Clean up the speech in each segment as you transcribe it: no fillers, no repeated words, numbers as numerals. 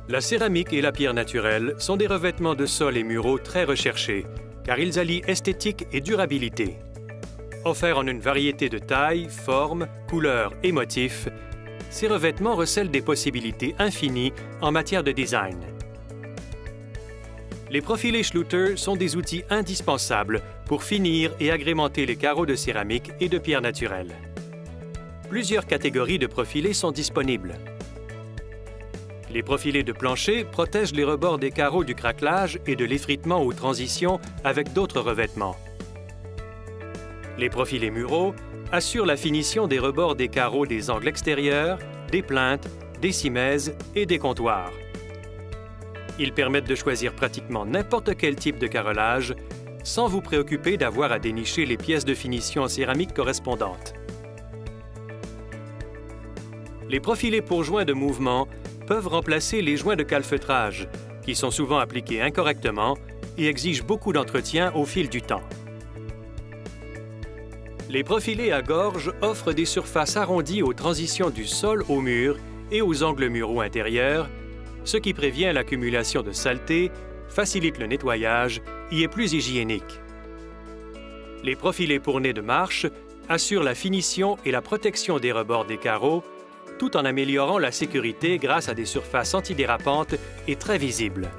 La céramique et la pierre naturelle sont des revêtements de sol et muraux très recherchés, car ils allient esthétique et durabilité. Offerts en une variété de tailles, formes, couleurs et motifs, ces revêtements recèlent des possibilités infinies en matière de design. Les profilés Schluter sont des outils indispensables pour finir et agrémenter les carreaux de céramique et de pierre naturelle. Plusieurs catégories de profilés sont disponibles. Les profilés de plancher protègent les rebords des carreaux du craquelage et de l'effritement ou transition avec d'autres revêtements. Les profilés muraux assurent la finition des rebords des carreaux des angles extérieurs, des plinthes, des simèses et des comptoirs. Ils permettent de choisir pratiquement n'importe quel type de carrelage sans vous préoccuper d'avoir à dénicher les pièces de finition en céramique correspondantes. Les profilés pour joints de mouvement peuvent remplacer les joints de calfeutrage, qui sont souvent appliqués incorrectement et exigent beaucoup d'entretien au fil du temps. Les profilés à gorge offrent des surfaces arrondies aux transitions du sol au mur et aux angles muraux intérieurs, ce qui prévient l'accumulation de saleté, facilite le nettoyage et est plus hygiénique. Les profilés pour nez de marche assurent la finition et la protection des rebords des carreaux, tout en améliorant la sécurité grâce à des surfaces antidérapantes et très visibles.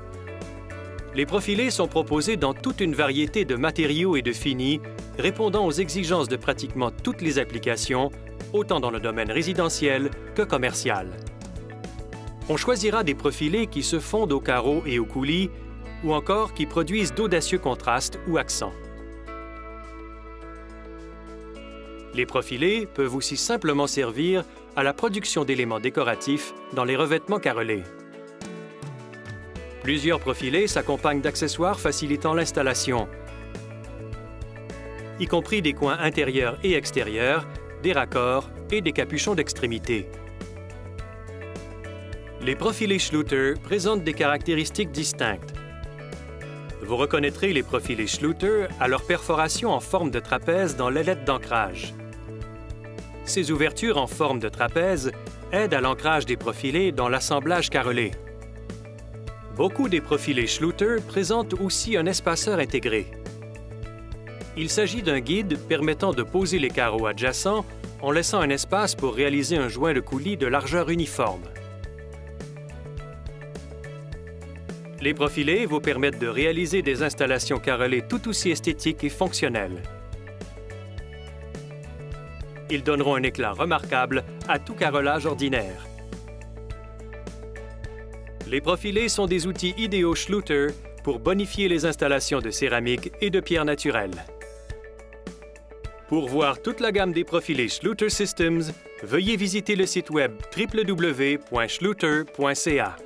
Les profilés sont proposés dans toute une variété de matériaux et de finis, répondant aux exigences de pratiquement toutes les applications, autant dans le domaine résidentiel que commercial. On choisira des profilés qui se fondent aux carreaux et aux coulis, ou encore qui produisent d'audacieux contrastes ou accents. Les profilés peuvent aussi simplement servir à la production d'éléments décoratifs dans les revêtements carrelés. Plusieurs profilés s'accompagnent d'accessoires facilitant l'installation, y compris des coins intérieurs et extérieurs, des raccords et des capuchons d'extrémité. Les profilés Schluter présentent des caractéristiques distinctes. Vous reconnaîtrez les profilés Schluter à leur perforation en forme de trapèze dans l'ailette d'ancrage. Ces ouvertures en forme de trapèze aident à l'ancrage des profilés dans l'assemblage carrelé. Beaucoup des profilés Schluter présentent aussi un espaceur intégré. Il s'agit d'un guide permettant de poser les carreaux adjacents en laissant un espace pour réaliser un joint de coulis de largeur uniforme. Les profilés vous permettent de réaliser des installations carrelées tout aussi esthétiques et fonctionnelles. Ils donneront un éclat remarquable à tout carrelage ordinaire. Les profilés sont des outils idéaux Schluter pour bonifier les installations de céramique et de pierre naturelle. Pour voir toute la gamme des profilés Schluter Systems, veuillez visiter le site web www.schluter.ca.